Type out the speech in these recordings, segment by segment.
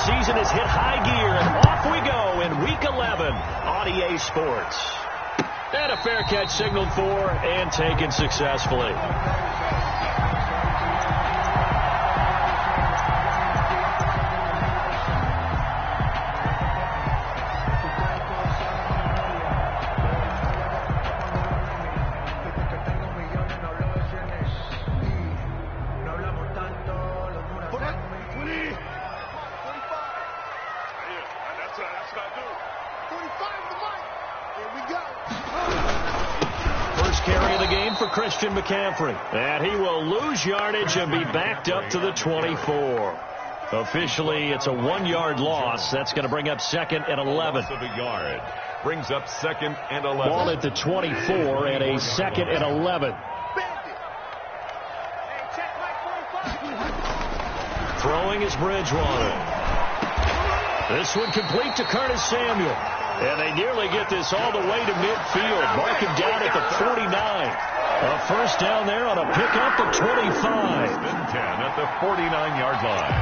season has hit high gear, and off we go in Week 11 on EA Sports. And a fair catch signaled for and taken successfully. McCaffrey, and he will lose yardage and be backed up to the 24. Officially, it's a 1-yard loss. That's going to bring up 2nd and 11. Yard brings up 2nd and 11. Ball at the 24 and a 2nd and 11. Throwing is Bridgewater. This one complete to Curtis Samuel. And they nearly get this all the way to midfield. Mark him down at the 49. A first down there on a pickup at 25. Spin 10 at the 49-yard line.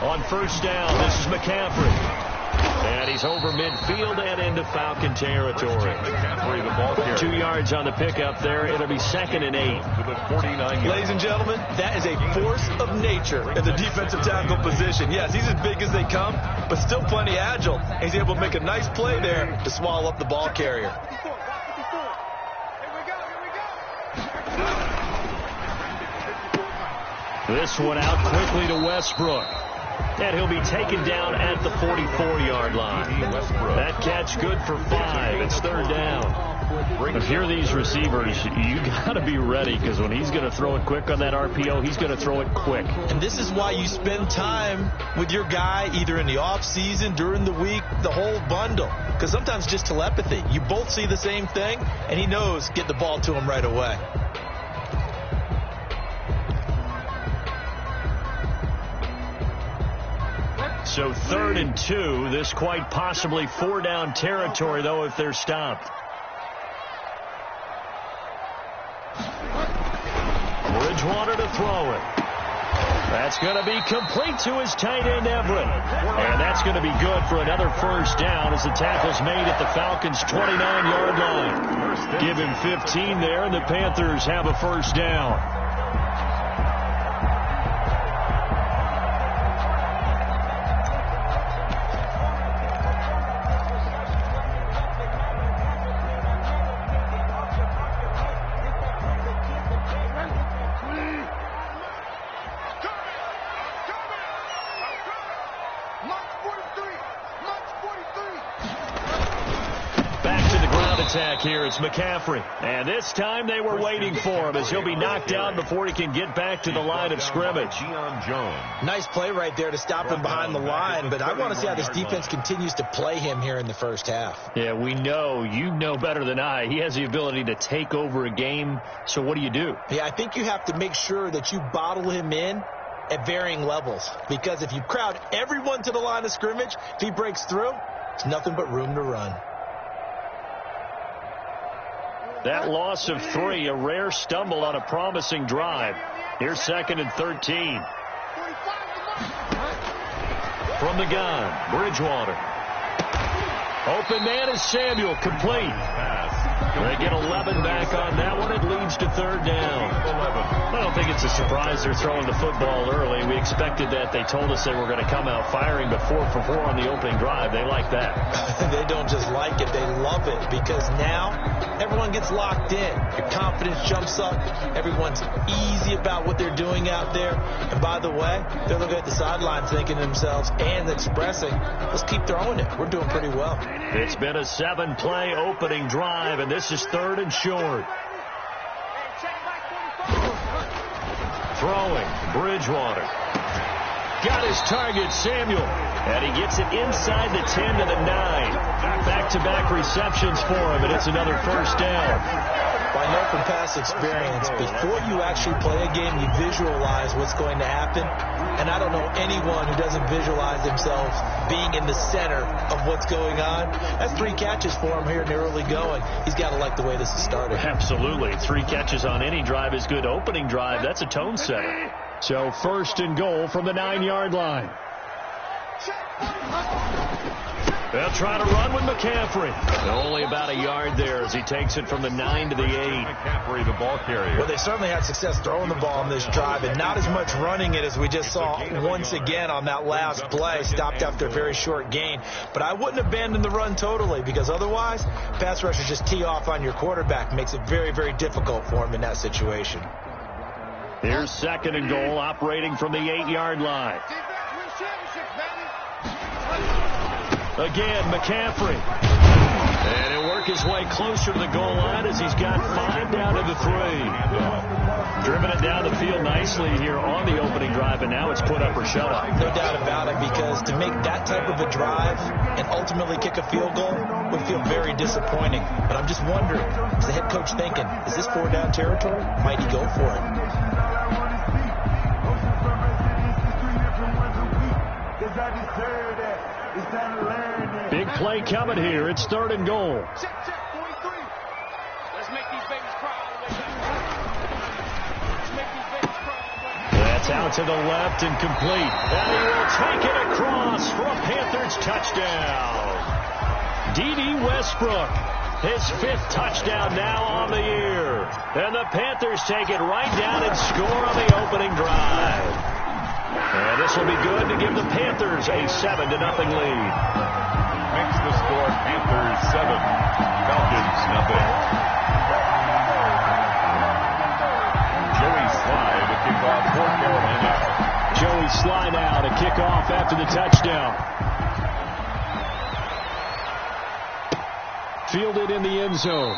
On first down, this is McCaffrey. And he's over midfield and into Falcon territory. McCaffrey, the ball carrier. 2 yards on the pickup there. It'll be 2nd and 8. To the 49. Ladies and gentlemen, that is a force of nature in the defensive tackle position. Yes, he's as big as they come, but still plenty agile. He's able to make a nice play there to swallow up the ball carrier. This one out quickly to Westbrook. And he'll be taken down at the 44-yard line. That catch good for 5. It's 3rd down. If you're these receivers, you got to be ready, because when he's going to throw it quick on that RPO, he's going to throw it quick. And this is why you spend time with your guy either in the offseason, during the week, the whole bundle. Because sometimes just telepathy. You both see the same thing, and he knows get the ball to him right away. So 3rd and 2. This quite possibly 4-down territory, though, if they're stopped. Bridgewater to throw it. That's going to be complete to his tight end, Everett. And that's going to be good for another first down as the tackle's made at the Falcons' 29-yard line. Give him 15 there, and the Panthers have a first down. Here it's McCaffrey, and this time they were waiting for him as he'll be knocked down before he can get back to the line of scrimmage. Nice play right there to stop him behind the line, but I want to see how this defense continues to play him here in the first half. Yeah, we know, you know better than I, he has the ability to take over a game, so what do you do? Yeah, I think you have to make sure that you bottle him in at varying levels, because if you crowd everyone to the line of scrimmage, if he breaks through, it's nothing but room to run. That loss of 3, a rare stumble on a promising drive. Here's 2nd and 13. From the gun, Bridgewater. Open man is Samuel, complete. They get 11 back on that one. It leads to 3rd down. I don't think it's a surprise they're throwing the football early. We expected that. They told us they were going to come out firing, but 4 for 4 on the opening drive. They like that. They don't just like it. They love it, because now everyone gets locked in. Your confidence jumps up. Everyone's easy about what they're doing out there. And by the way, they're looking at the sidelines thinking to themselves and expressing, let's keep throwing it. We're doing pretty well. It's been a 7-play opening drive, and this is 3rd and short. Throwing, Bridgewater. Got his target, Samuel. And he gets it inside the 10 to the 9. Back-to-back receptions for him, and it's another first down. Well, I know from past experience, before you actually play a game, you visualize what's going to happen. And I don't know anyone who doesn't visualize themselves being in the center of what's going on. That's 3 catches for him here in the early going. He's got to like the way this is started. Absolutely. 3 catches on any drive is good. Opening drive, that's a tone setter. So 1st and goal from the 9-yard line. They'll try to run with McCaffrey. Only about a yard there as he takes it from the 9 to the 8. McCaffrey, the ball carrier. Well, they certainly had success throwing the ball on this drive, and not as much running it as we just saw once again on that last play. Stopped after a very short gain. But I wouldn't abandon the run totally, because otherwise, pass rushers just tee off on your quarterback. Makes it very, very difficult for him in that situation. Here's 2nd and goal, operating from the 8-yard line. Again, McCaffrey. And he'll work his way closer to the goal line as he's got 5 down to the 3. Driven it down the field nicely here on the opening drive, and now it's put up or shut up. No doubt about it, because to make that type of a drive and ultimately kick a field goal would feel very disappointing. But I'm just wondering, is the head coach thinking, is this 4-down territory? Might he go for it? Big play coming here. It's 3rd and goal. Check, 43. Let's make these babies cry all the way back. Let's make these babies cry all the way back. That's out to the left and complete. And he will take it across for a Panthers touchdown. D.D. Westbrook, his 5th touchdown now on the year. And the Panthers take it right down and score on the opening drive. And this will be good to give the Panthers a 7-0 lead. Makes the score Panthers 7, Falcons nothing. Joey Sly to kick off for Carolina. Joey Sly now to kick off after the touchdown. Fielded in the end zone.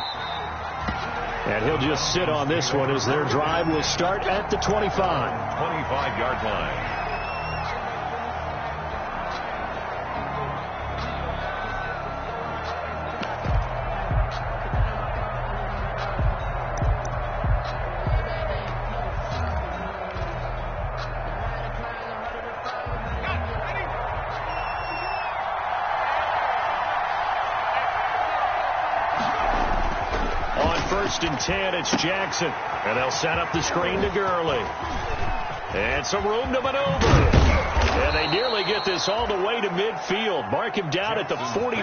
And he'll just sit on this one as their drive will start at the 25. 25-yard line. And 10, it's Jackson. And they'll set up the screen to Gurley. And some room to maneuver. And they nearly get this all the way to midfield. Mark him down at the 49.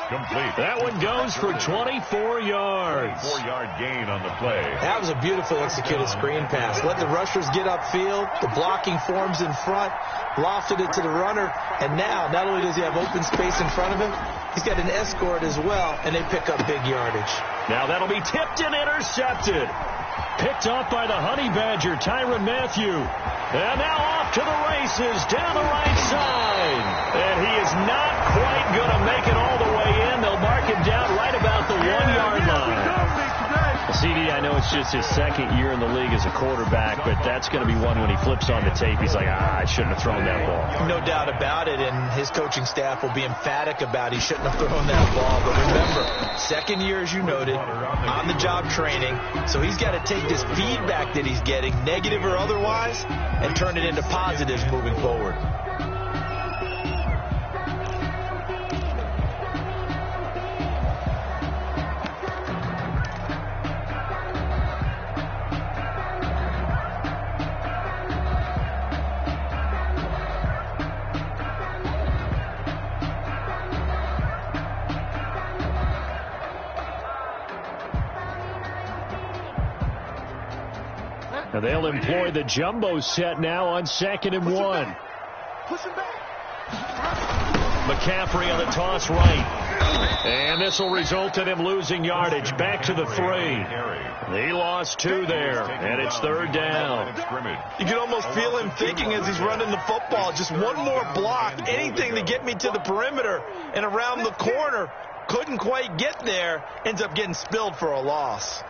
Complete. That one goes for 24 yards. 4-yard gain on the play. That was a beautiful executed screen pass. Let the rushers get upfield. The blocking forms in front. Lofted it to the runner. And now, not only does he have open space in front of him, he's got an escort as well, and they pick up big yardage. Now that'll be tipped and intercepted. Picked up by the Honey Badger, Tyrann Mathieu. And now off to the races down the right side. And he is not quite going to make it all the way in. They'll mark him down right about the 1-yard line. CD, I know it's just his 2nd year in the league as a quarterback, but that's going to be one when he flips on the tape. He's like, I shouldn't have thrown that ball. No doubt about it, and his coaching staff will be emphatic about he shouldn't have thrown that ball. But remember, 2nd year, as you noted, on-the-job training, so he's got to take this feedback that he's getting, negative or otherwise, and turn it into positives moving forward. And they'll employ the jumbo set now on 2nd and 1. McCaffrey on the toss right. And this will result in him losing yardage. Back to the 3. He lost 2 there. And it's 3rd down. You can almost feel him thinking as he's running the football. Just one more block. Anything to get me to the perimeter and around the corner. Couldn't quite get there. Ends up getting spilled for a loss.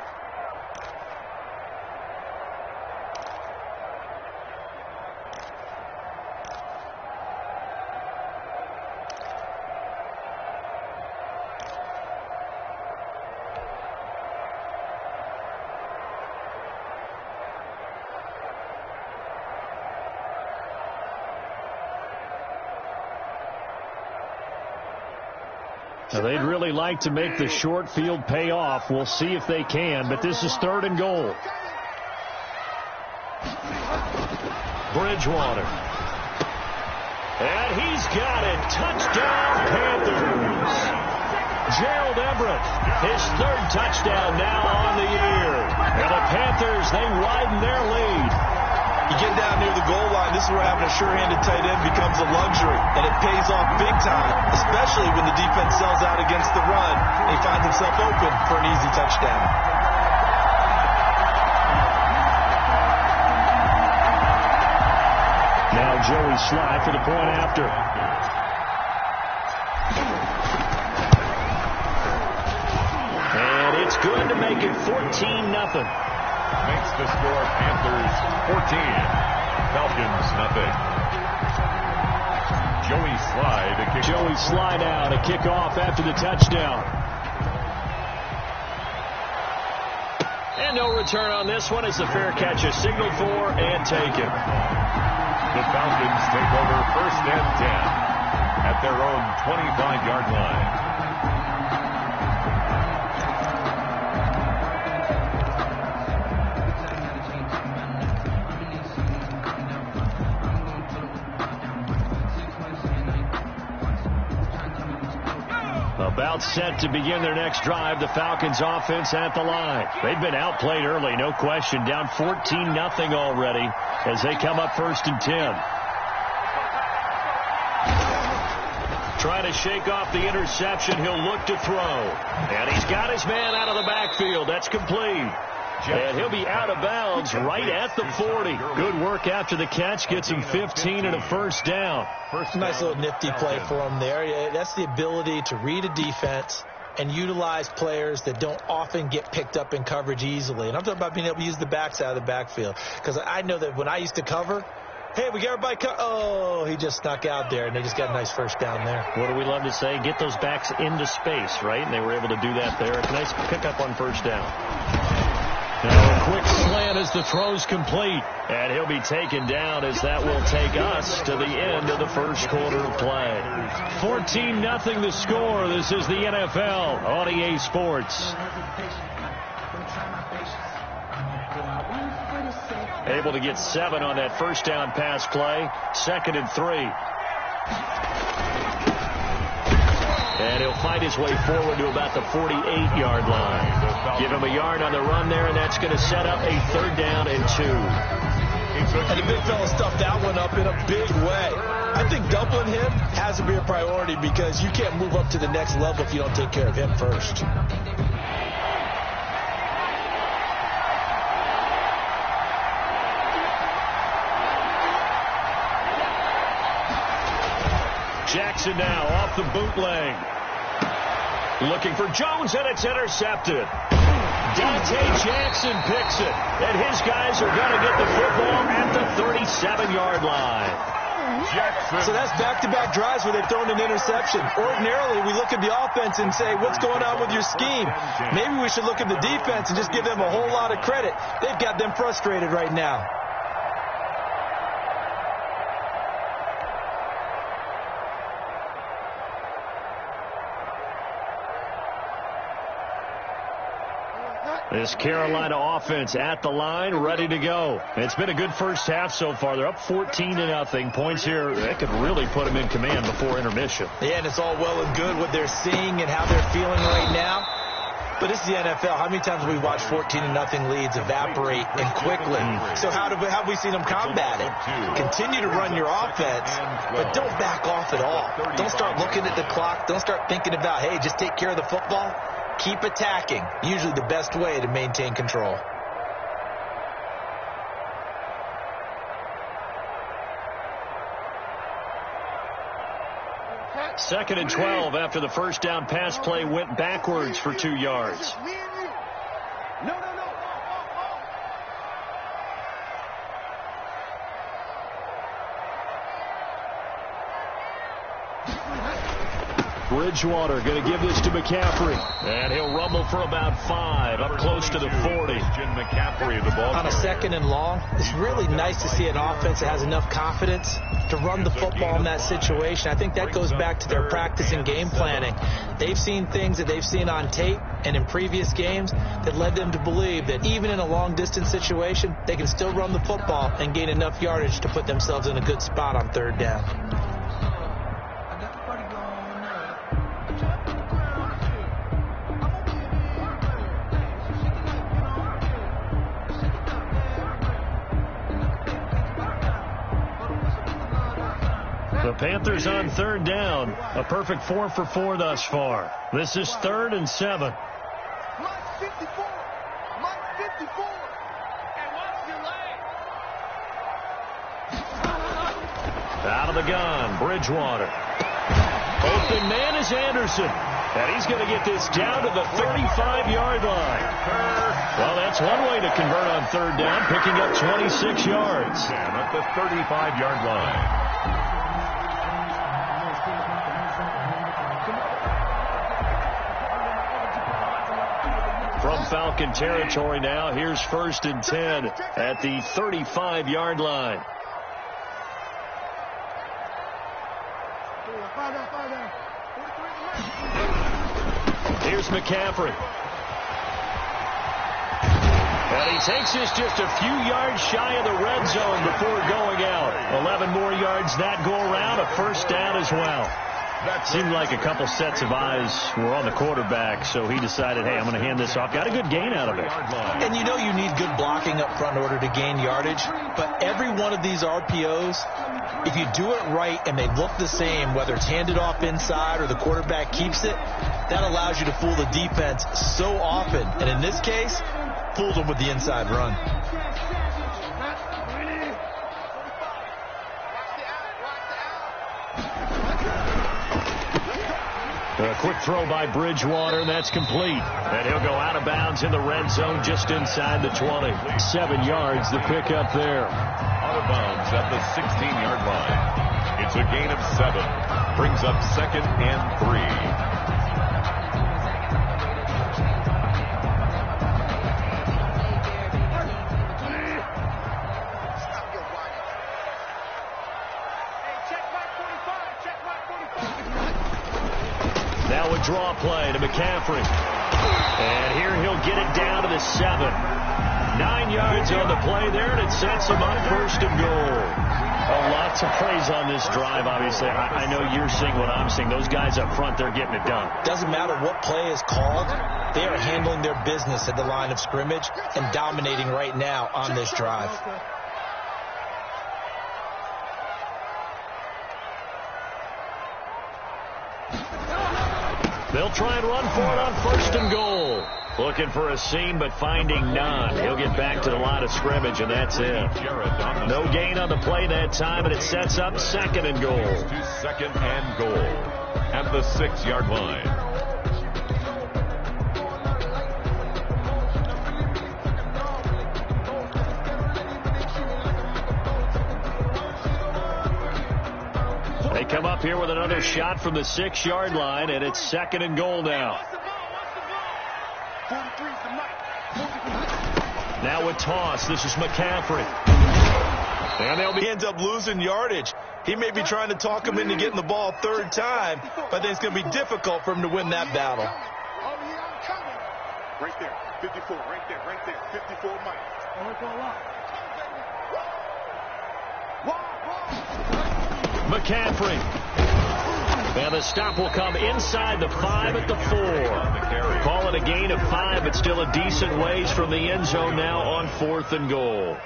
Now, they'd really like to make the short field pay off. We'll see if they can, but this is 3rd and goal. Bridgewater. And he's got it. Touchdown, Panthers. Gerald Everett, his 3rd touchdown now on the year. And the Panthers, they widen their lead. You get down near the goal line, this is where having a sure-handed tight end becomes a luxury, and it pays off big time, especially when the defense sells out against the run, and he finds himself open for an easy touchdown. Now Joey Sly for the point after. And it's good to make it 14-0. Makes the score Panthers 14, Falcons nothing. Joey Sly now to kick off after the touchdown. And no return on this one as the fair catch is signaled for and taken. The Falcons take over 1st and 10 at their own 25-yard line. About set to begin their next drive, the Falcons offense at the line. They've been outplayed early, no question. Down 14-0 already as they come up 1st and 10. Trying to shake off the interception. He'll look to throw. And he's got his man out of the backfield. That's complete. And he'll be out of bounds right at the 40. Good work after the catch. Gets him 15 and a 1st down. Nice little nifty play for him there. That's the ability to read a defense and utilize players that don't often get picked up in coverage easily. And I'm talking about being able to use the backs out of the backfield. Because I know that when I used to cover, hey, we got everybody oh, he just snuck out there, and they just got a nice 1st down there. What do we love to say? Get those backs into space, right? And they were able to do that there. A nice pickup on 1st down. Now a quick slant as the throw's complete. And he'll be taken down as that will take us to the end of the 1st quarter of play. 14-0 the score. This is the NFL on EA Sports. Able to get 7 on that 1st down pass play. 2nd and 3. And he'll fight his way forward to about the 48-yard line. Give him a yard on the run there, and that's going to set up a 3rd down and 2. And the big fella stuffed that one up in a big way. I think doubling him has to be a priority because you can't move up to the next level if you don't take care of him first. Jackson now off the bootleg. Looking for Jones, and it's intercepted. Dante Jackson picks it, and his guys are going to get the football at the 37-yard line. Jackson. So that's back-to-back drives where they've thrown an interception. Ordinarily, we look at the offense and say, what's going on with your scheme? Maybe we should look at the defense and just give them a whole lot of credit. They've got them frustrated right now. This Carolina offense at the line, ready to go. It's been a good 1st half so far. They're up 14-0. Points here, that could really put them in command before intermission. Yeah, and it's all well and good what they're seeing and how they're feeling right now. But this is the NFL. How many times have we watched 14-0 leads evaporate and quickly? So how have we seen them combat it? Continue to run your offense, but don't back off at all. Don't start looking at the clock. Don't start thinking about, hey, just take care of the football. Keep attacking. Usually the best way to maintain control. Second and 12 after the 1st down pass play went backwards for 2 yards. Bridgewater going to give this to McCaffrey. And he'll rumble for about 5, up close to the 40. McCaffrey, the ball On a second and long, it's really nice to see an offense that has enough confidence to run the football in that situation. I think that goes back to their practice and game planning. They've seen things that they've seen on tape and in previous games that led them to believe that even in a long-distance situation, they can still run the football and gain enough yardage to put themselves in a good spot on third down. The Panthers on third down. A perfect 4 for 4 thus far. This is 3rd and 7. Mike 54. Mike 54. And what's your leg? Out of the gun, Bridgewater. Open man is Anderson. And he's going to get this down to the 35-yard line. Well, that's one way to convert on third down, picking up 26 yards. At the 35-yard line. From Falcon territory now, here's 1st and 10 at the 35-yard line. Here's McCaffrey. And he takes this just a few yards shy of the red zone before going out. 11 more yards that go around, a 1st down as well. That seemed like a couple sets of eyes were on the quarterback, so he decided, hey, I'm going to hand this off. Got a good gain out of it. And you know you need good blocking up front in order to gain yardage, but every one of these RPOs, if you do it right and they look the same, whether it's handed off inside or the quarterback keeps it, that allows you to fool the defense so often. And in this case, fooled them with the inside run. A quick throw by Bridgewater, and that's complete. And he'll go out of bounds in the red zone just inside the 20. 7 yards the pickup there. Out of bounds at the 16-yard line. It's a gain of 7. Brings up 2nd and 3. Now a draw play to McCaffrey. And here he'll get it down to the 7. 9 yards on the play there, and it sets him up 1st and goal. Oh, lots of plays on this drive, obviously. I know you're seeing what I'm seeing. Those guys up front, they're getting it done. Doesn't matter what play is called. They are handling their business at the line of scrimmage and dominating right now on this drive. They'll try and run for it on 1st and goal. Looking for a seam, but finding none. He'll get back to the line of scrimmage, and that's it. No gain on the play that time, and it sets up 2nd and goal. 2nd and goal at the 6-yard line. They come up here with another shot from the 6-yard line, and it's 2nd and goal now. Now a toss. This is McCaffrey. And he ends up losing yardage. He may be trying to talk him into getting the ball 3rd time, but then it's going to be difficult for him to win that battle. Right there, 54, right there, 54 Mike. McCaffrey. And the stop will come inside the 5 at the 4. Call it a gain of 5, but still a decent ways from the end zone now on 4th and goal.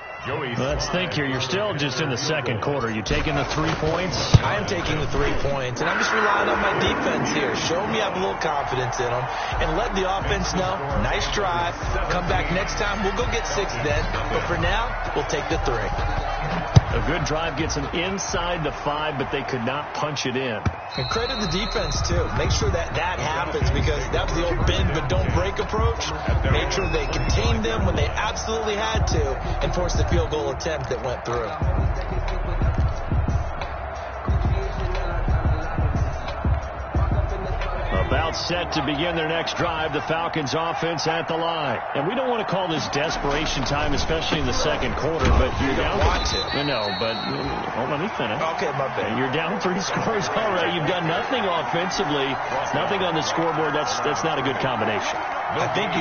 Let's think here. You're still just in the 2nd quarter. You taking the 3 points? I am taking the 3 points, and I'm just relying on my defense here. Show me I have a little confidence in them, and let the offense know, nice drive. Come back next time. We'll go get 6 then, but for now, we'll take the 3. A good drive gets them inside the 5, but they could not punch it in. And credit the defense, too. Make sure that happens, because that was the old bend but don't break approach. Made sure they contained them when they absolutely had to and forced the field goal attempt that went through. set to begin their next drive. The Falcons offense at the line. And we don't want to call this desperation time, especially in the second quarter, but you're down. Let me finish. Okay, my bad. You're down 3 scores already. You've done nothing offensively, nothing on the scoreboard. That's not a good combination. I think you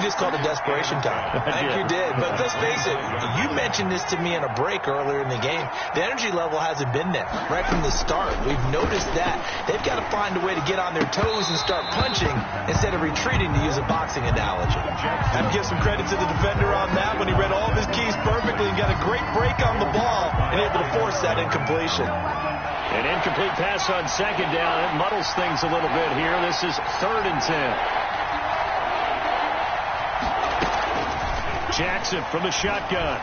just called it desperation time. I think you did. But let's face it, you mentioned this to me in a break earlier in the game. The energy level hasn't been there right from the start. We've noticed that. They've got to find a way to get on their toes and start punching instead of retreating, to use a boxing analogy. I'd give some credit to the defender on that when he read all of his keys perfectly and got a great break on the ball and able to force that incompletion. An incomplete pass on second down. It muddles things a little bit here. This is 3rd and 10. Jackson from the shotgun.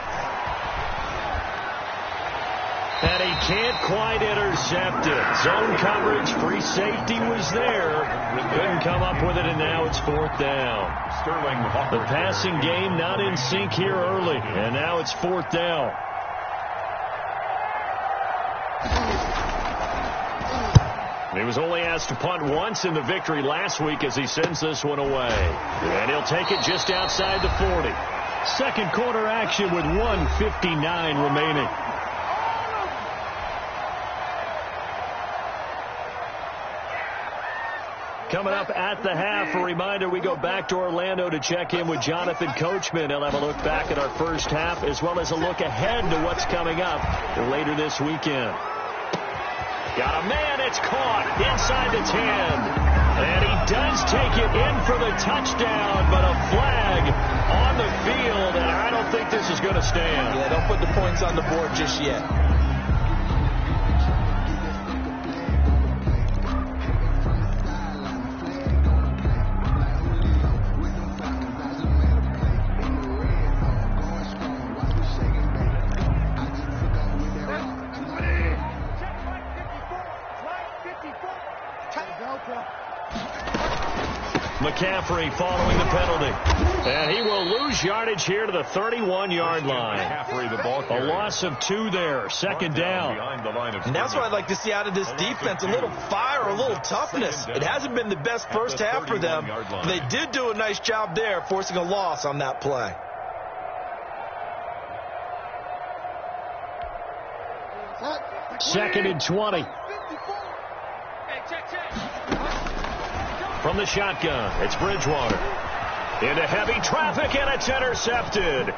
And he can't quite intercept it. Zone coverage, free safety was there. Couldn't come up with it, and now it's 4th down. The passing game not in sync here early, and now it's 4th down. He was only asked to punt once in the victory last week as he sends this one away. And he'll take it just outside the 40. Second quarter action with 1:59 remaining. Coming up at the half, a reminder, we go back to Orlando to check in with Jonathan Coachman. He'll have a look back at our first half as well as a look ahead to what's coming up later this weekend. Got a man, it's caught inside the 10. And he does take it in for the touchdown, but a flag on the field, and I don't think this is going to stand. Yeah, don't put the points on the board just yet. McCaffrey following the penalty. And he will lose yardage here to the 31-yard line. A loss of 2 there. Second down. And that's what I'd like to see out of this defense. A little fire, a little toughness. It hasn't been the best first half for them. They did do a nice job there, forcing a loss on that play. Second and 20. From the shotgun, it's Bridgewater. Into heavy traffic, and it's intercepted.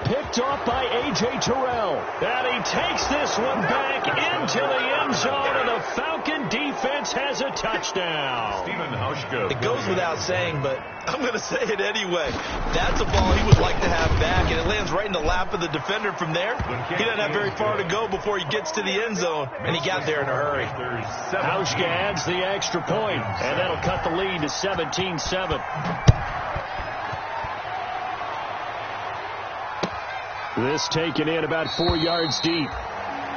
Picked off by A.J. Terrell. And he takes this one back into the end zone, and the Falcon defense has a touchdown. It goes without saying, but I'm going to say it anyway. That's a ball he would like to have back, and it lands right in the lap of the defender from there. He doesn't have very far to go before he gets to the end zone, and he got there in a hurry. Hauschka adds the extra point, and that'll cut the lead to 17-7. This taken in about 4 yards deep.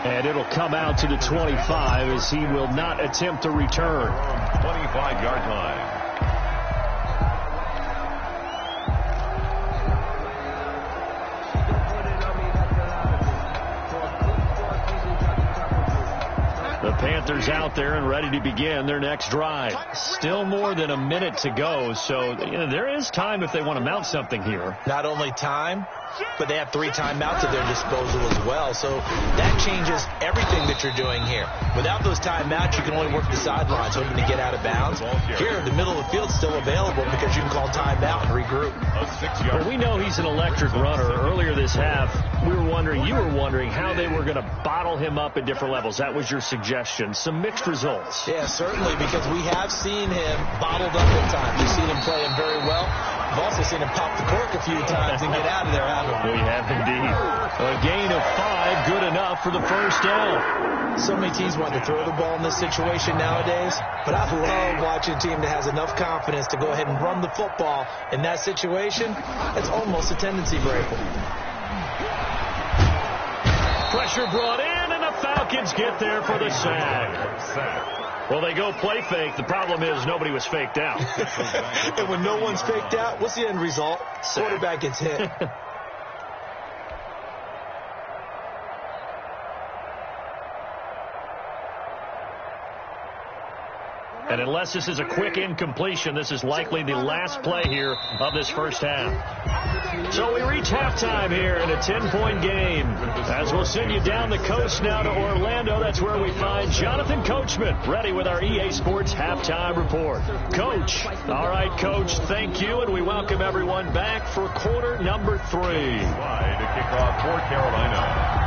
And it'll come out to the 25 as he will not attempt to return. 25-yard line. The Panthers out there and ready to begin their next drive. Still more than a minute to go, so there is time if they want to mount something here. Not only time, but they have 3 timeouts at their disposal as well. So that changes everything that you're doing here. Without those timeouts, you can only work the sidelines hoping to get out of bounds. Here, the middle of the field's still available because you can call timeout and regroup. Well, we know he's an electric runner. Earlier this half, you were wondering how they were going to bottle him up at different levels. That was your suggestion. Some mixed results. Yeah, certainly, because we have seen him bottled up at times. We've seen him playing very well. We've also seen him pop the cork a few times and get out of there, haven't we? We have indeed. A gain of 5, good enough for the first down. So many teams want to throw the ball in this situation nowadays, but I love watching a team that has enough confidence to go ahead and run the football in that situation. It's almost a tendency breaker. Pressure brought in, and the Falcons get there for the sack. Well, they go play fake. The problem is nobody was faked out. And when no one's faked out, what's the end result? Quarterback gets hit. And unless this is a quick incompletion, this is likely the last play here of this first half. So we reach halftime here in a 10-point game. As we'll send you down the coast now to Orlando, that's where we find Jonathan Coachman, ready with our EA Sports halftime report. Coach. All right, Coach, thank you, and we welcome everyone back for quarter number 3. To kick off for Carolina.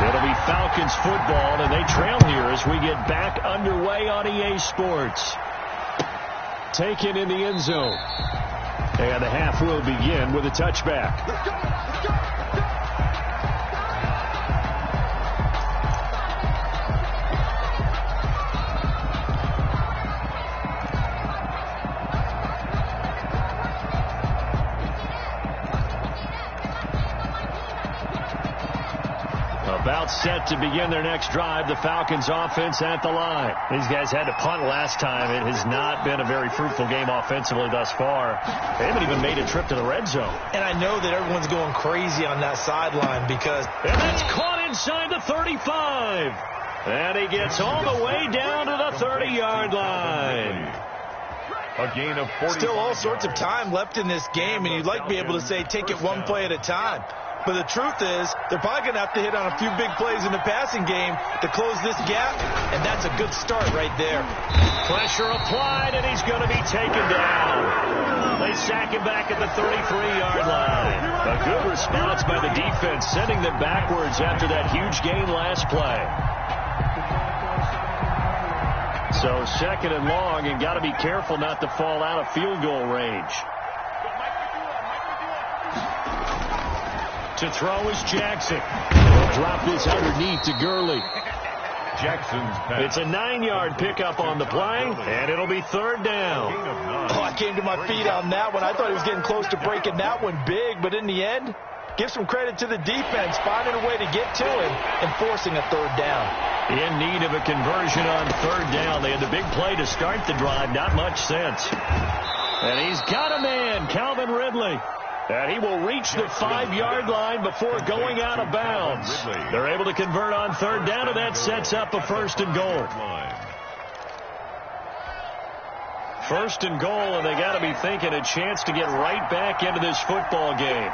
It'll be Falcons football, and they trail here as we get back underway on EA Sports. Taken in the end zone. And the half will begin with a touchback. Let's go! Let's go! About set to begin their next drive, the Falcons offense at the line. These guys had to punt last time. It has not been a very fruitful game offensively thus far. They haven't even made a trip to the red zone. And I know that everyone's going crazy on that sideline because... And that's caught inside the 35. And he gets all the way down to the 30-yard line. A gain of 40. Still all sorts of time left in this game, and you'd like to be able to say take it one play at a time. But the truth is, they're probably going to have to hit on a few big plays in the passing game to close this gap, and that's a good start right there. Pressure applied, and he's going to be taken down. They sack him back at the 33-yard line. A good response by the defense, sending them backwards after that huge gain last play. So second and long, and got to be careful not to fall out of field goal range. To throw is Jackson. He'll drop this underneath to Gurley. Jackson's pass. It's a 9-yard pickup on the play, and it'll be third down. Oh, I came to my feet on that one. I thought he was getting close to breaking that one big, but in the end, give some credit to the defense, finding a way to get to him and forcing a third down. In need of a conversion on third down. They had the big play to start the drive, not much sense. And he's got a man, Calvin Ridley. And he will reach the 5-yard line before going out of bounds. They're able to convert on third down, and that sets up a first and goal. First and goal, and they got to be thinking a chance to get right back into this football game.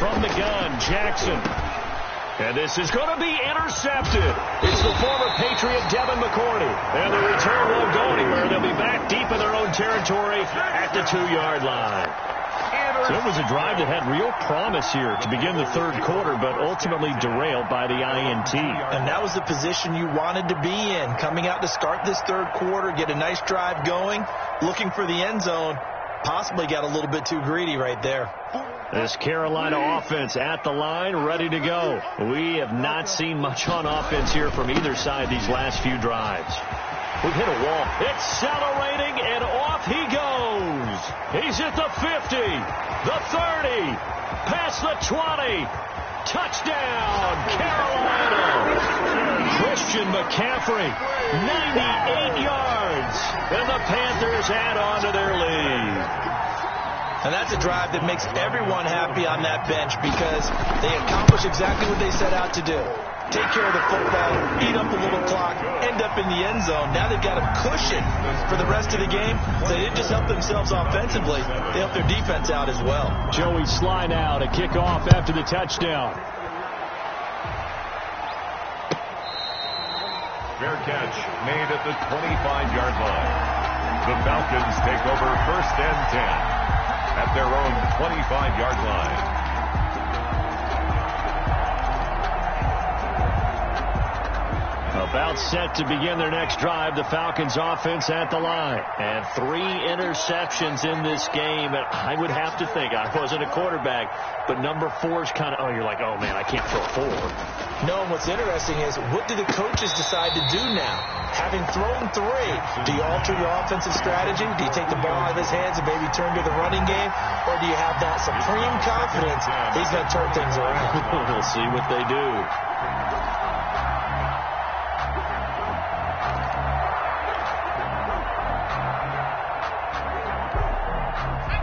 From the gun, Jackson. And this is going to be intercepted. It's the former Patriot Devin McCourty. And the return won't go anywhere. They'll be back deep in their own territory at the 2-yard line. So it was a drive that had real promise here to begin the third quarter, but ultimately derailed by the INT. And that was the position you wanted to be in. Coming out to start this third quarter, get a nice drive going, looking for the end zone. Possibly got a little bit too greedy right there. This Carolina offense at the line, ready to go. We have not seen much on offense here from either side these last few drives. We've hit a wall. Accelerating, and off he goes. He's at the 50, the 30, past the 20. Touchdown, Carolina. Christian McCaffrey, 98 yards. And the Panthers add on to their lead. And that's a drive that makes everyone happy on that bench because they accomplish exactly what they set out to do. Take care of the football, eat up a little clock, end up in the end zone. Now they've got a cushion for the rest of the game. So they didn't just help themselves offensively, they helped their defense out as well. Joey Sly now to kick off after the touchdown. Fair catch made at the 25-yard line. The Falcons take over first and 10 at their own 25-yard line. About set to begin their next drive, the Falcons offense at the line. And 3 interceptions in this game. And I would have to think, I wasn't a quarterback, but number 4 is kind of, you're like, oh man, I can't throw 4. No, and what's interesting is, what do the coaches decide to do now? Having thrown 3, do you alter your offensive strategy? Do you take the ball out of his hands and maybe turn to the running game? Or do you have that supreme confidence he's going to turn things around? We'll see what they do.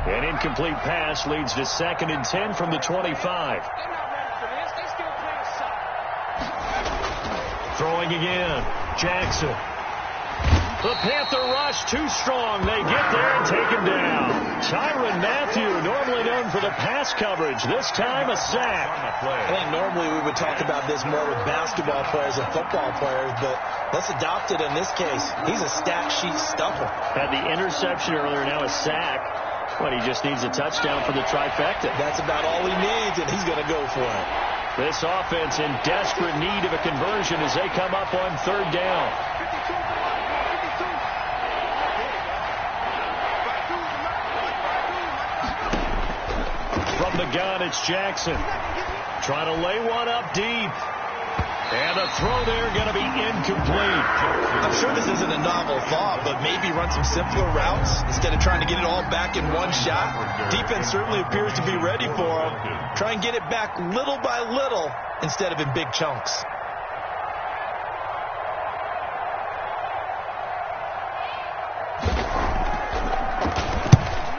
An incomplete pass leads to 2nd and 10 from the 25. They're not ready for this. They still playing Throwing again. Jackson. The Panther rush too strong. They get there and take him down. Tyrann Mathieu, normally known for the pass coverage. This time a sack. I think normally we would talk about this more with basketball players and football players, but let's adopt it in this case. He's a stat sheet stuffer. Had the interception earlier, now a sack. But he just needs a touchdown for the trifecta. That's about all he needs, and he's going to go for it. This offense in desperate need of a conversion as they come up on third down. From the gun, it's Jackson. Trying to lay one up deep. And the throw there going to be incomplete. I'm sure this isn't a novel thought, but maybe run some simpler routes instead of trying to get it all back in one shot. Defense certainly appears to be ready for him. Try and get it back little by little instead of in big chunks.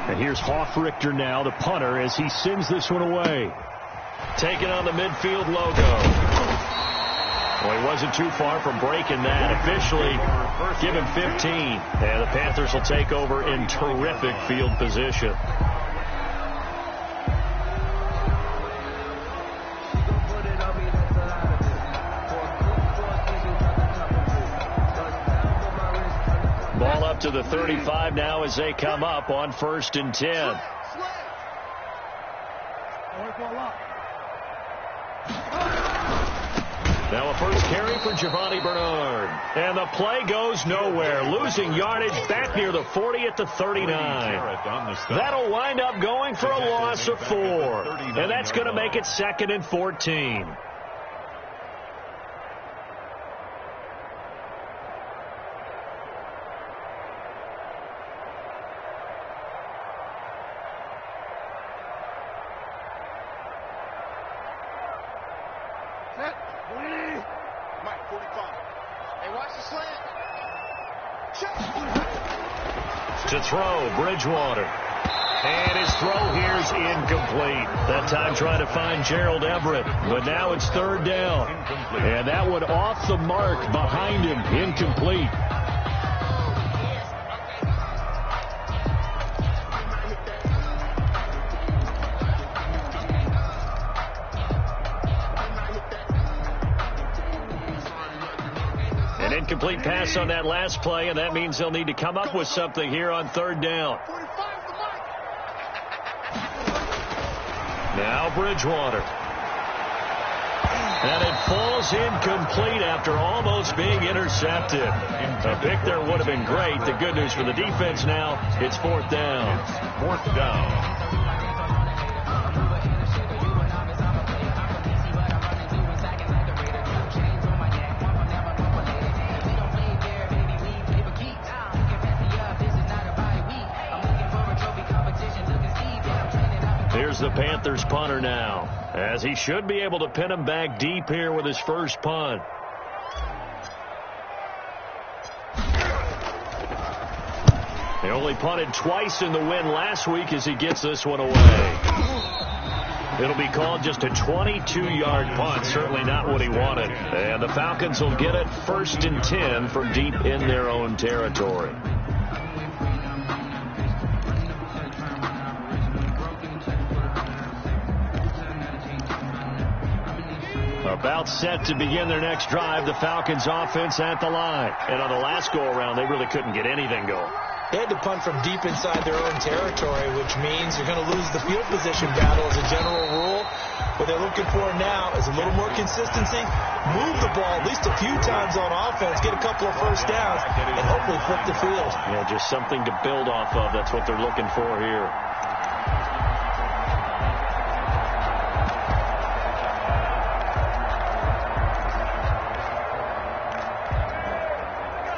And here's Hoffrichter now, the punter, as he sends this one away. Taking on the midfield logo. Well, he wasn't too far from breaking that. Officially, give him 15. And the Panthers will take over in terrific field position. Ball up to the 35 now as they come up on 1st and 10. Now a first carry for Giovanni Bernard. And the play goes nowhere. Losing yardage back near the 40 at the 39. That'll wind up going for a loss of 4. And that's going to make it 2nd and 14. To throw, Bridgewater. And his throw here is incomplete. That time trying to find Gerald Everett. But now it's 3rd down. And that one off the mark behind him. Incomplete. Incomplete pass on that last play, and that means they'll need to come up with something here on 3rd down. Now Bridgewater. And it falls incomplete after almost being intercepted. A pick there would have been great. The good news for the defense now, it's 4th down. 4th down. Here's the Panthers punter now, as he should be able to pin him back deep here with his first punt. They only punted twice in the win last week as he gets this one away. It'll be called just a 22-yard punt, certainly not what he wanted. And the Falcons will get it 1st and 10 from deep in their own territory. About set to begin their next drive, the Falcons offense at the line. And on the last go-around, they really couldn't get anything going. They had to punt from deep inside their own territory, which means you're going to lose the field position battle as a general rule. What they're looking for now is a little more consistency, move the ball at least a few times on offense, get a couple of first downs, and hopefully flip the field. Yeah, just something to build off of. That's what they're looking for here.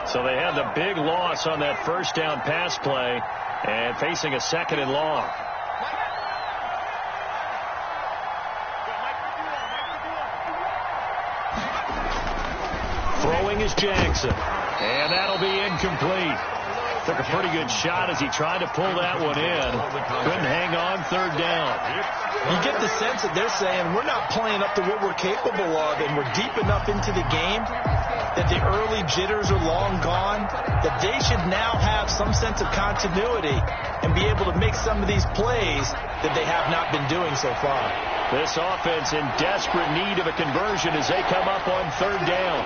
So they had the big loss on that first down pass play and facing a 2nd and long. Throwing is Jackson. And that'll be incomplete. Took a pretty good shot as he tried to pull that one in. Couldn't hang on 3rd down. You get the sense that they're saying we're not playing up to what we're capable of, and we're deep enough into the game that the early jitters are long gone, that they should now have some sense of continuity and be able to make some of these plays that they have not been doing so far. This offense in desperate need of a conversion as they come up on third down.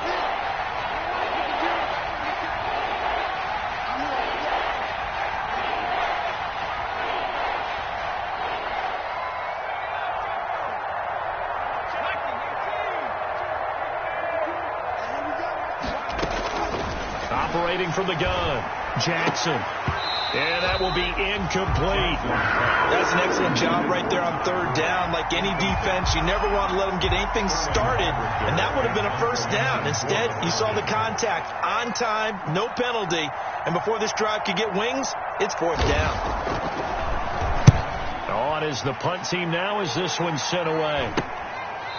Operating from the gun, Jackson. And that will be incomplete. That's an excellent job right there on third down. Like any defense, you never want to let them get anything started, and that would have been a first down. Instead, you saw the contact on time, no penalty, and before this drive could get wings, it's fourth down. On is the punt team now as this one's sent away.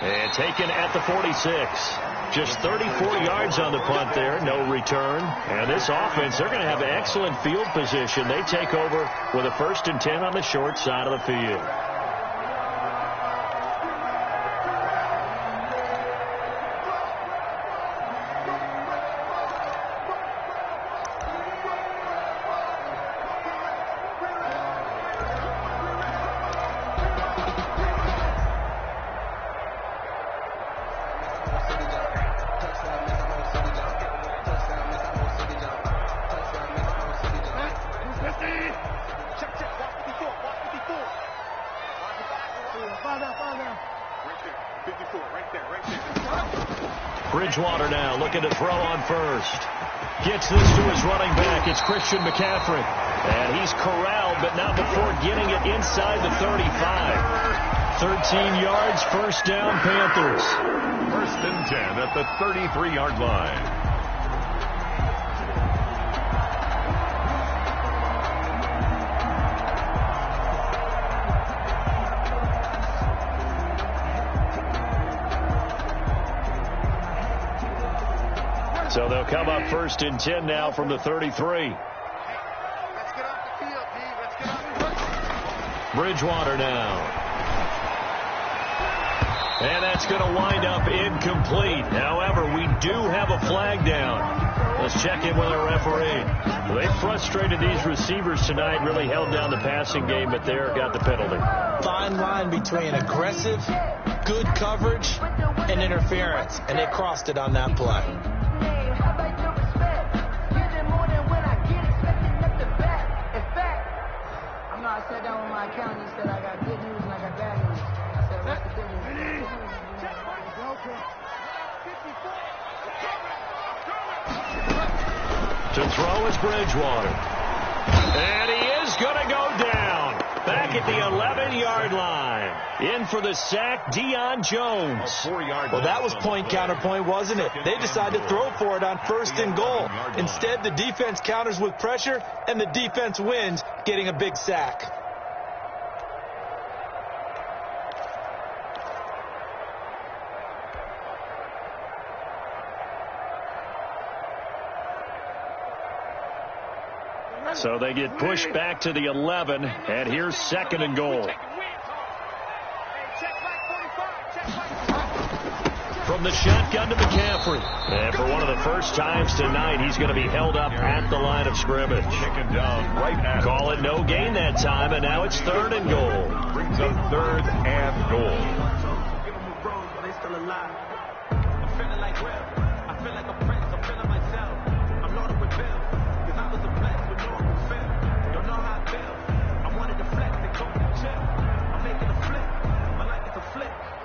And taken at the 46. Just 34 yards on the punt there, no return. And this offense, they're going to have excellent field position. They take over with a 1st and 10 on the short side of the field. Bridgewater now looking to throw on first. Gets this to his running back. It's Christian McCaffrey. And he's corralled, but not before getting it inside the 35. 13 yards, first down, Panthers. 1st and 10 at the 33-yard line. So they'll come up 1st and 10 now from the 33. Bridgewater now. And that's going to wind up incomplete. However, we do have a flag down. Let's check in with our referee. Well, they frustrated these receivers tonight, really held down the passing game, but there got the penalty. Fine line between aggressive, good coverage, and interference, and they crossed it on that play. I sat down with my accountant. He said I got good news and I got bad news. I said, what's the good news? To throw is Bridgewater. And he is going to go down. Back at the 11-yard line. In for the sack, Deion Jones. Well, that was point counterpoint, wasn't it? They decided to throw for it on 1st and goal. Instead, the defense counters with pressure, and the defense wins, getting a big sack. So they get pushed back to the 11, and here's 2nd and goal. From the shotgun to McCaffrey. And for one of the first times tonight, he's going to be held up at the line of scrimmage. Taken down right at Call it no gain that time, and now it's 3rd and goal. brings up 3rd and goal.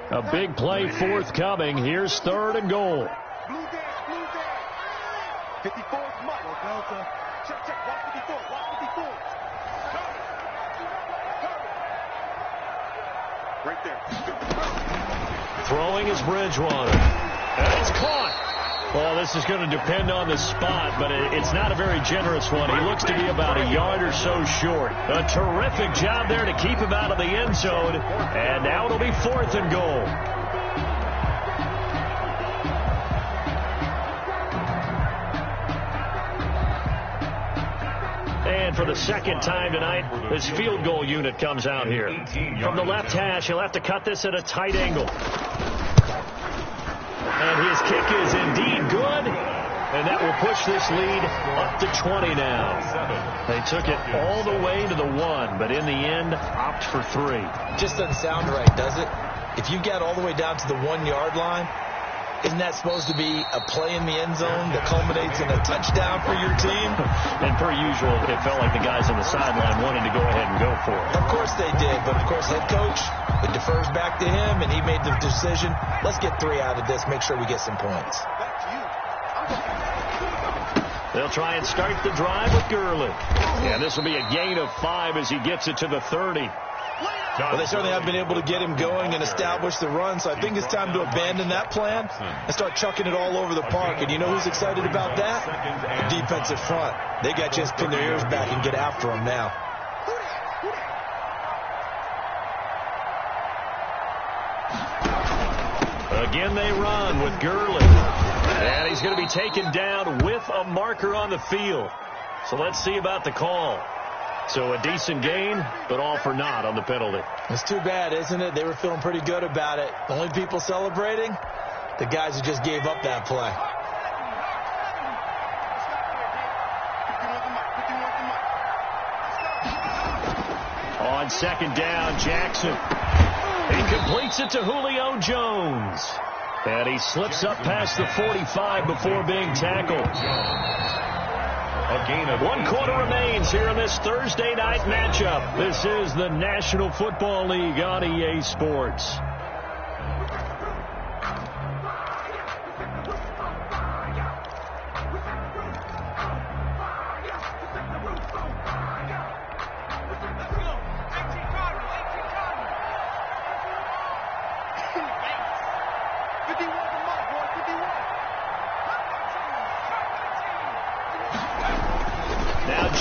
A big play forthcoming. Here's 3rd and goal. 54 Mutt. Check. Watch 54. Right there. Throwing is Bridgewater. And it's caught. Well, this is going to depend on the spot, but it's not a very generous one. He looks to be about a yard or so short. A terrific job there to keep him out of the end zone. And now it'll be 4th and goal. And for the 2nd time tonight, this field goal unit comes out here. From the left hash, he'll have to cut this at a tight angle. And his kick is indeed good. And that will push this lead up to 20 now. They took it all the way to the 1, but in the end, opt for 3. Just doesn't sound right, does it? If you get all the way down to the 1-yard line, isn't that supposed to be a play in the end zone that culminates in a touchdown for your team? And per usual, it felt like the guys on the sideline wanted to go ahead and go for it. Of course they did, but of course head coach, it defers back to him, and he made the decision. Let's get 3 out of this, make sure we get some points. They'll try and start the drive with Gurley. And this will be a gain of 5 as he gets it to the 30. Well, they certainly have been able to get him going and establish the run, so I think it's time to abandon that plan and start chucking it all over the park. And you know who's excited about that? The defensive front. They got to just pin their ears back and get after him now. Again, they run with Gurley. And he's going to be taken down with a marker on the field. So let's see about the call. So a decent gain, but all for naught on the penalty. It's too bad, isn't it? They were feeling pretty good about it. The only people celebrating, the guys who just gave up that play. On second down, Jackson. He completes it to Julio Jones. And he slips up past the 45 before being tackled. A gain of 1 quarter remains here in this Thursday night matchup. This is the National Football League on EA Sports.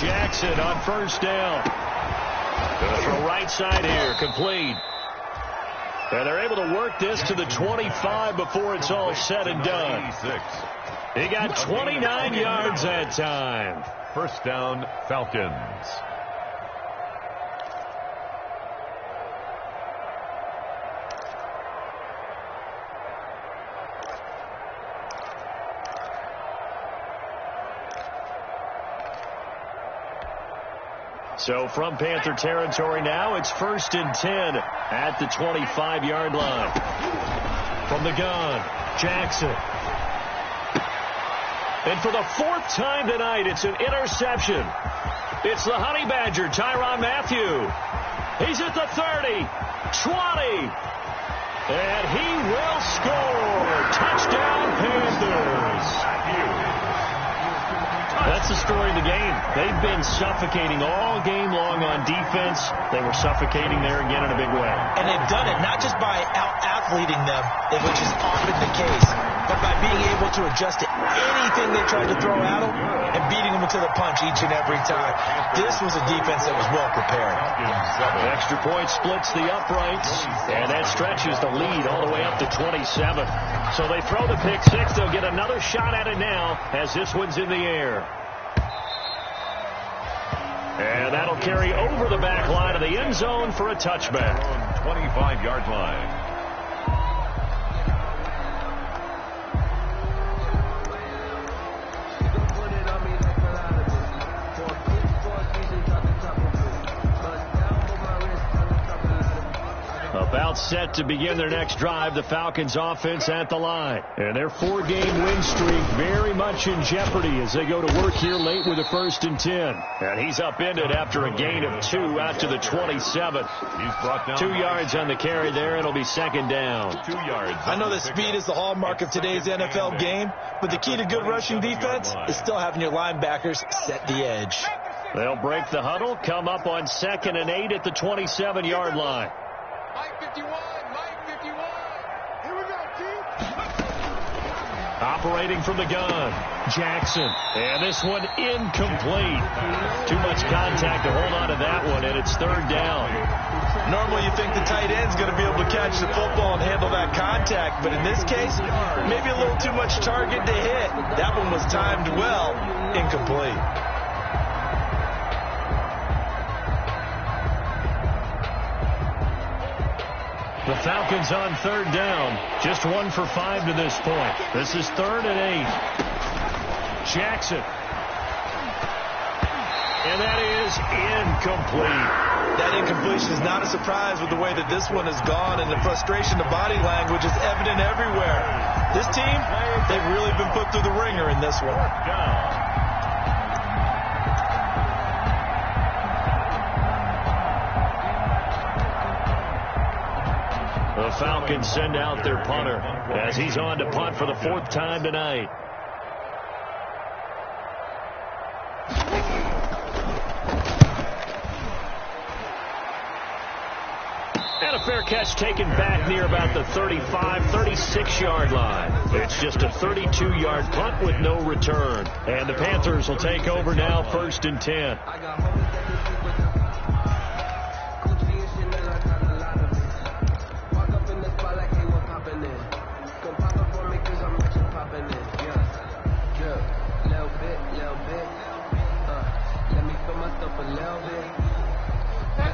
Jackson on first down. Gonna throw right side here, complete. And they're able to work this to the 25 before it's all said and done. He got 29 yards that time. First down, Falcons. So from Panther territory now, it's 1st and 10 at the 25-yard line. From the gun, Jackson. And for the 4th time tonight, it's an interception. It's the Honey Badger, Tyrann Mathieu. He's at the 30, 20, and he will score. Touchdown, Panthers. That's the story of the game. They've been suffocating all game long on defense. They were suffocating there again in a big way. And they've done it not just by out-athleting them, which is often the case, but by being able to adjust to anything they tried to throw at them and beating them to the punch each and every time. This was a defense that was well prepared. The extra point splits the uprights, and that stretches the lead all the way up to 27. So they throw the pick six. They'll get another shot at it now as this one's in the air. And that'll carry over the back line of the end zone for a touchback. 25-yard line. About set to begin their next drive, the Falcons offense at the line. And their 4-game win streak very much in jeopardy as they go to work here late with a 1st and 10. And he's upended after a gain of 2 out to the 27. He's brought down 2 yards on the carry there. It'll be 2nd down. 2 yards. I know that speed is the hallmark of today's NFL game, but the key to good rushing defense is still having your linebackers set the edge. They'll break the huddle, come up on 2nd and 8 at the 27-yard line. Mike 51, Mike 51. Here we go, Keith. Operating from the gun, Jackson. And this one incomplete. Too much contact to hold on to that one, and it's 3rd down. Normally you think the tight end's going to be able to catch the football and handle that contact, but in this case, maybe a little too much target to hit. That one was timed well, incomplete. The Falcons on 3rd down. Just 1 for 5 to this point. This is 3rd and 8. Jackson. And that is incomplete. That incompletion is not a surprise with the way that this one has gone, and the frustration, the body language is evident everywhere. This team, they've really been put through the ringer in this one. The Falcons send out their punter as he's on to punt for the 4th time tonight. And a fair catch taken back near about the 35, 36-yard line. It's just a 32-yard punt with no return. And the Panthers will take over now, 1st and 10.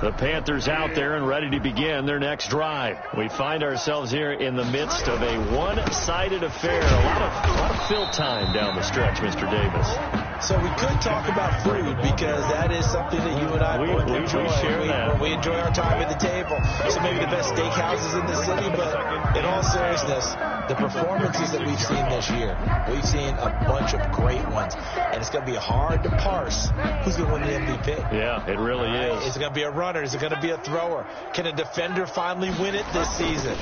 The Panthers out there and ready to begin their next drive. We find ourselves here in the midst of a one-sided affair. A lot of fill time down the stretch, Mr. Davis. So we could talk about food because that is something that you and I both enjoy. We enjoy our time at the table. So maybe the best steakhouses in the city, but in all seriousness, the performances that we've seen this year, we've seen a bunch of great ones. And it's going to be hard to parse who's going to win the MVP. Yeah, it really is. Is it going to be a runner? Is it going to be a thrower? Can a defender finally win it this season?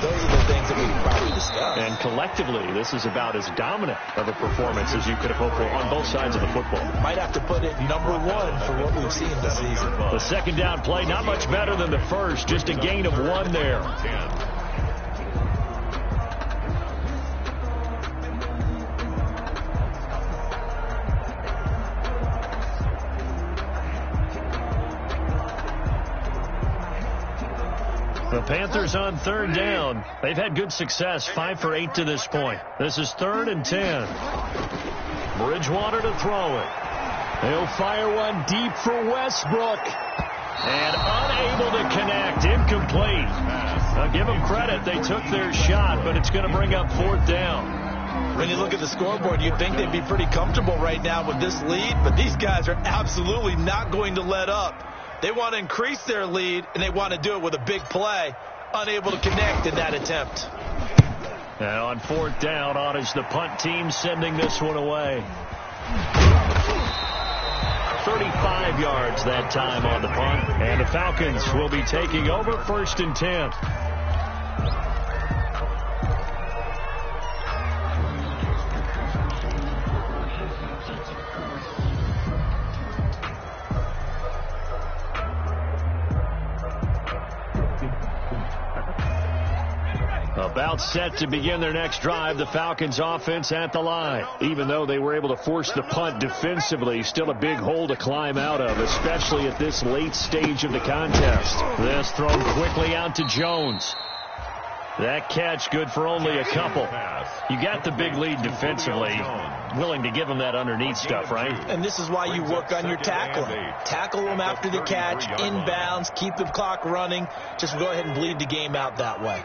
Those are the things that we can probably discuss. And collectively, this is about as dominant of a performance as you could have hoped for on both sides of the football. Might have to put it number 1 for what we've seen this season. The second down play, not much better than the first, just a gain of 1 there. The Panthers on 3rd down. They've had good success, 5 for 8 to this point. This is 3rd and 10. Bridgewater to throw it. He'll fire one deep for Westbrook. And unable to connect. Incomplete. I'll give them credit. They took their shot, but it's going to bring up 4th down. When you look at the scoreboard, you'd think they'd be pretty comfortable right now with this lead, but these guys are absolutely not going to let up. They want to increase their lead, and they want to do it with a big play. Unable to connect in that attempt. Now on 4th down, on is the punt team sending this one away. 35 yards that time on the punt, and the Falcons will be taking over 1st and 10. About set to begin their next drive, the Falcons offense at the line. Even though they were able to force the punt defensively, still a big hole to climb out of, especially at this late stage of the contest. This thrown quickly out to Jones. That catch good for only a couple. You got the big lead defensively. Willing to give them that underneath stuff, right? And this is why you work on your tackling. Tackle them after the catch, inbounds, keep the clock running. Just go ahead and bleed the game out that way.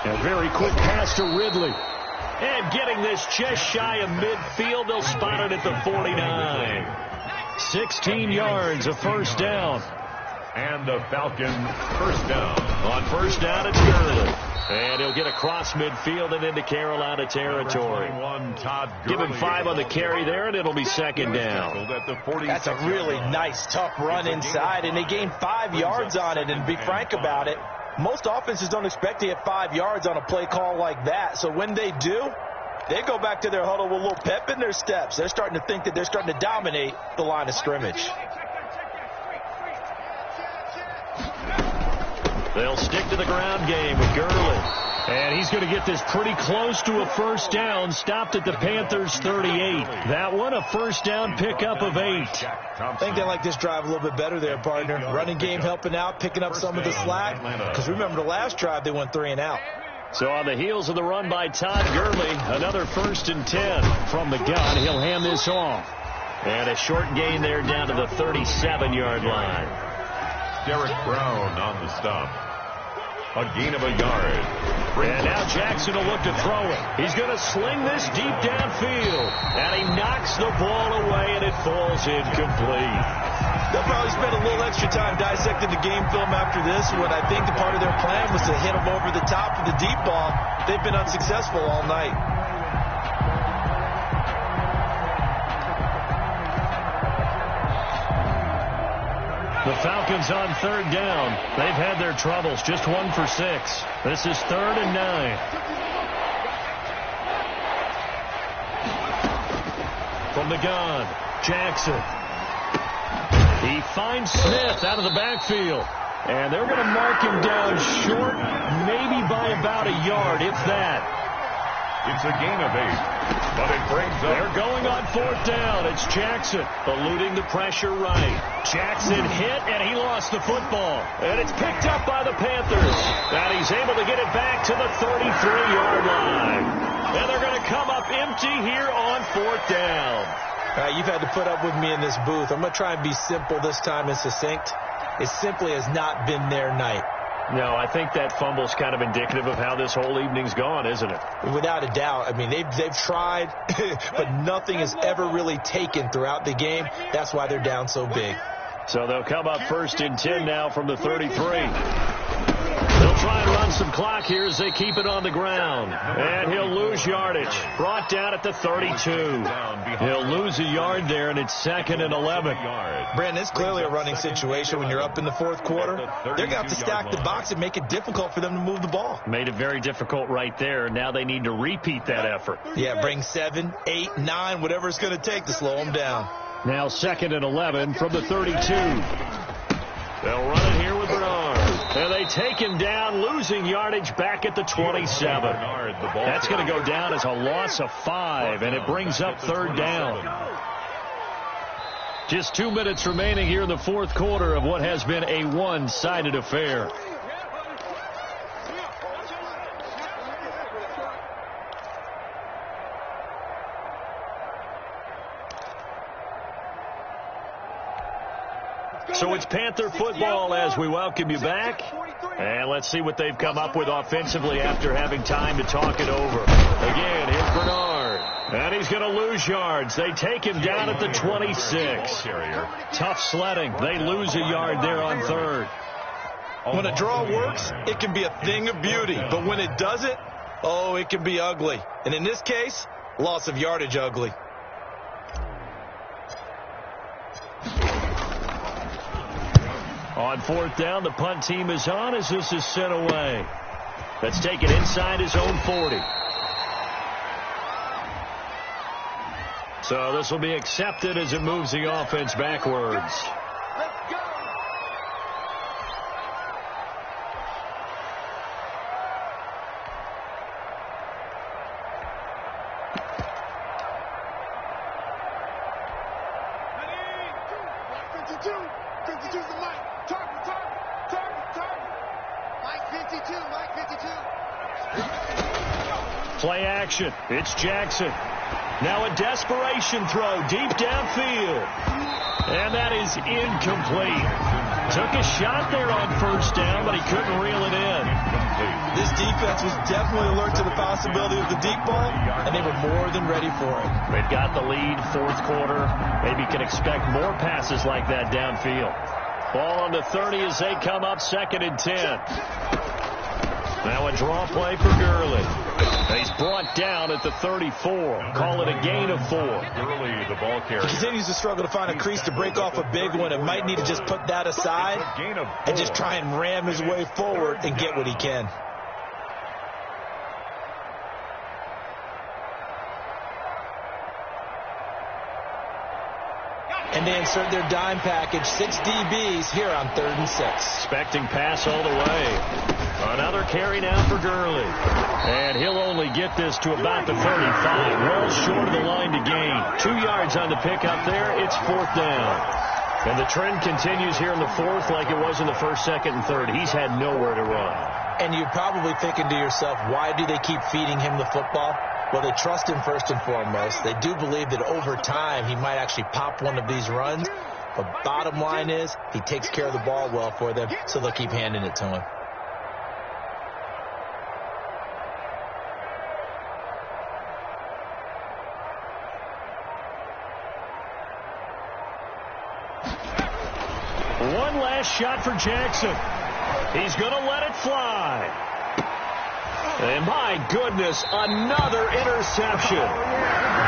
A very quick pass to Ridley. And getting this just shy of midfield, they'll spot it at the 49. 16 yards, a 1st down. And the Falcons 1st down. On 1st down, it's Gurley. And he'll get across midfield and into Carolina territory. Give him 5 on the carry there, and it'll be 2nd down. That's a really nice, tough run inside, and they gained 5 yards on it. And to be frank about it, most offenses don't expect to get 5 yards on a play call like that. So when they do, they go back to their huddle with a little pep in their steps. They're starting to think that they're starting to dominate the line of scrimmage. They'll stick to the ground game with Gurley. And he's going to get this pretty close to a 1st down. Stopped at the Panthers 38. That one a 1st down pickup of 8. I think they like this drive a little bit better there, partner. Running game helping out, picking up some of the slack. Because remember the last drive they went 3 and out. So on the heels of the run by Todd Gurley, another 1st and 10 from the gun. He'll hand this off. And a short gain there down to the 37-yard line. Derek Brown on the stop. A gain of a yard. And now Jackson will look to throw it. He's going to sling this deep downfield. And he knocks the ball away, and it falls incomplete. They'll probably spend a little extra time dissecting the game film after this, when I think the part of their plan was to hit them over the top for the deep ball. They've been unsuccessful all night. The Falcons on 3rd down. They've had their troubles, just 1 for 6. This is 3rd and 9. From the gun, Jackson. He finds Smith out of the backfield. And they're going to mark him down short, maybe by about a yard, if that. It's a gain of 8, but it brings up. They're going on 4th down. It's Jackson eluding the pressure right. Jackson hit, and he lost the football. And it's picked up by the Panthers. And he's able to get it back to the 33-yard line. And they're going to come up empty here on 4th down. You've had to put up with me in this booth. I'm going to try and be simple this time and succinct. It simply has not been their night. No, I think that fumble's kind of indicative of how this whole evening's gone, isn't it? Without a doubt. I mean, they've tried, but nothing has ever really taken throughout the game. That's why they're down so big. So they'll come up 1st and 10 now from the 33. They'll try and run some clock here as they keep it on the ground. And he'll lose yardage. Brought down at the 32. He'll lose a yard there, and it's 2nd and 11. Brandon, it's clearly a running situation when you're up in the 4th quarter. They're going to have to stack the box and make it difficult for them to move the ball. Made it very difficult right there. Now they need to repeat that effort. Yeah, bring 7, 8, 9, whatever it's going to take to slow them down. Now 2nd and 11 from the 32. They'll run it here with Bernard. And they take him down, losing yardage back at the 27. That's going to go down as a loss of 5, and it brings up 3rd down. Just 2 minutes remaining here in the 4th quarter of what has been a one-sided affair. So it's Panther football as we welcome you back. And let's see what they've come up with offensively after having time to talk it over. Again, here's Bernard. And he's going to lose yards. They take him down at the 26. Tough sledding. They lose a yard there on 3rd. When a draw works, it can be a thing of beauty. But when it doesn't, oh, it can be ugly. And in this case, loss of yardage ugly. On 4th down, the punt team is on as this is sent away. Let's take it inside his own 40. So this will be accepted as it moves the offense backwards. Play action. It's Jackson. Now a desperation throw deep downfield. And that is incomplete. Took a shot there on 1st down, but he couldn't reel it in. This defense was definitely alert to the possibility of the deep ball, and they were more than ready for it. They've got the lead, 4th quarter. Maybe can expect more passes like that downfield. Ball on the 30 as they come up 2nd and 10. Now a draw play for Gurley. He's brought down at the 34. Call it a gain of 4. Gurley, the ball carrier. He continues to struggle to find a crease to break off a big one and might need to just put that aside and just try and ram his way forward and get what he can. And they insert their dime package, 6 DBs here on 3rd and 6. Expecting pass all the way. Another carry now for Gurley. And he'll only get this to about the 35. Well short of the line to gain. 2 yards on the pickup there. It's 4th down. And the trend continues here in the 4th like it was in the 1st, 2nd, and 3rd. He's had nowhere to run. And you're probably thinking to yourself, why do they keep feeding him the football? Well, they trust him first and foremost. They do believe that over time he might actually pop one of these runs. But bottom line is he takes care of the ball well for them, so they'll keep handing it to him. One last shot for Jackson. He's going to let it fly. And my goodness, another interception.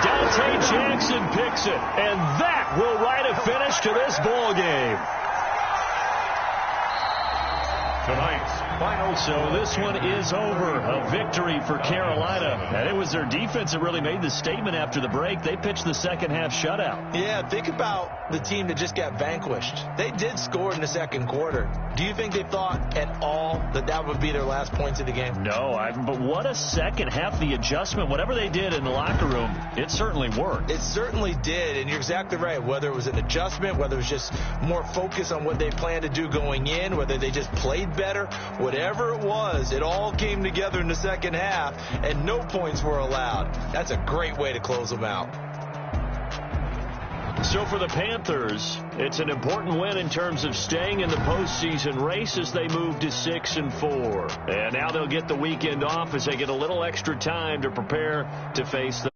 Dante Jackson picks it, and that will write a finish to this ball game. Tonight's final. So this one is over. A victory for Carolina. And it was their defense that really made the statement after the break. They pitched the second half shutout. Yeah, think about the team that just got vanquished. They did score in the second quarter. Do you think they thought at all that that would be their last points of the game? No, but what a second half. The adjustment, whatever they did in the locker room, it certainly worked. It certainly did, and you're exactly right. Whether it was an adjustment, whether it was just more focus on what they planned to do going in, whether they just played better, whatever it was, it all came together in the second half, and no points were allowed. That's a great way to close them out. So for the Panthers, it's an important win in terms of staying in the postseason race as they move to 6-4. And now they'll get the weekend off as they get a little extra time to prepare to face the